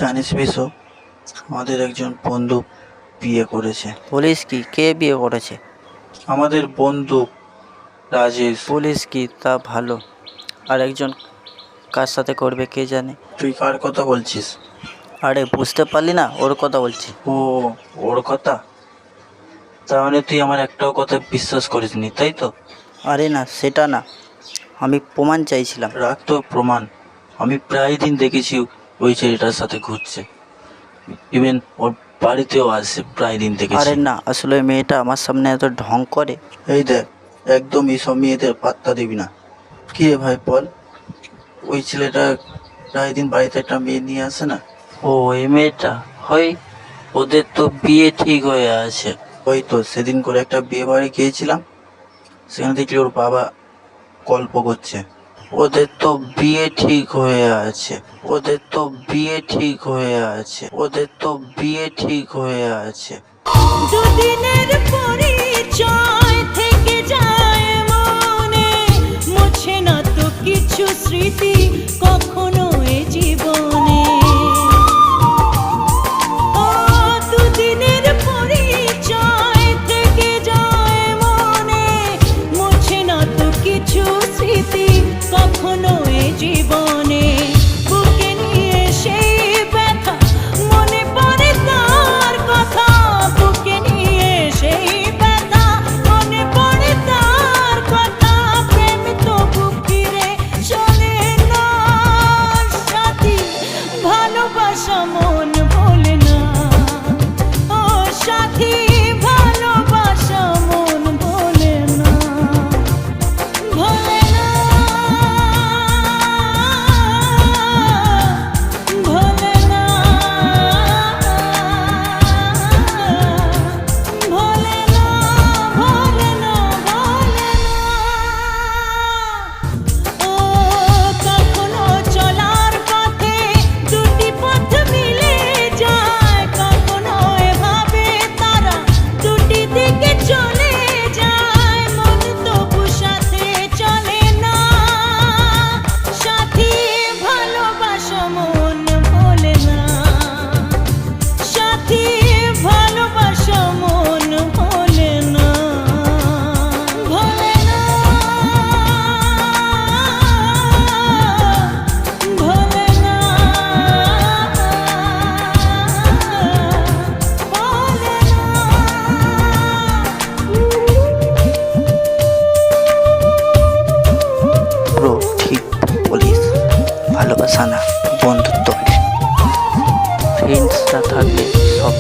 জানিস বিশু, আমাদের একজন বন্ধু বিয়ে করেছে। বলিস কি? কে বিয়ে করেছে? আমাদের বন্ধু রাজেশ। বলিস কি? তা ভালো। আর একজন কার সাথে করবে কে জানে। তুই কার কথা বলছিস? আরে বুঝতে পারলি না? ওর কথা বলছি। ও, ওর কথা? তাহলে তুই আমার একটাও কথা বিশ্বাস করিসনি, তাই তো? আরে না, সেটা না, আমি প্রমাণ চাইছিলাম। রাখ তো প্রমাণ। আমি প্রায় দিন দেখেছি ওই ছেলেটার সাথে ঘুরছে, ইভেন ওর বাড়িতেও আসে, প্রায় দিন দেখেছি। আরে না, আসলে ওই মেয়েটা আমার সামনে এত ঢং করে। এই দেখ, একদম এইসব মেয়েদের পাত্তা দিবি না। কি রে ভাই বল, ওই ছেলেটা প্রায় দিন বাড়িতে একটা মেয়ে নিয়ে আসে না? ও, এই মেয়েটা হয়। ওদের তো বিয়ে ঠিক হয়ে আছে। ওই তো সেদিন করে একটা বিয়ে বাড়ি গিয়েছিলাম, সেখানে দেখলি ওর বাবা গল্প করছে। ওদের তো বিয়ে ঠিক হয়ে আছে। ওদের তো বিয়ে ঠিক হয়ে আছে। ওদের তো বিয়ে ঠিক হয়ে আছে। দুদিনের পরিচয় থেকে যায় মনে, মুছে না তো কিছু স্মৃতি কখনো এ জীবনে। ও, দুদিনের পরিচয় থেকে যায় মনে, মুছে না তো কিছু স্মৃতি কখনো এ জীবনে। বুকে নিয়ে সেই ব্যথা, মনে পড়ে তার কথা। বুকে নিয়ে সেই ব্যথা, মনে পড়ে তার কথা। প্রেম তো বুক ফিরে চলে না সাথী, ভালোবাসা মন ভোলে না। ও সাথী, ভালোবাসা মন ভোলে না, ভোলে না, ভোলে না, ভোলে না, ভোলে না, ভোলে না। ও, কখনো চলার পথে দুটি পথ মিলে যায়, কখনো এভাবে তারা দুটি দিকে চলে যায়। মন তবু সাথে চলে না সাথী, ভালোবাসা মন ভোলে না। সাথী, ভালোবাসা মন ভোলে না, ভোলে না, ভোলে না, ব্রো, ঠিক বলিস। ভালোবাসা না, বন্ধুত্ব। ফ্রেন্ডসরা থাকলে সব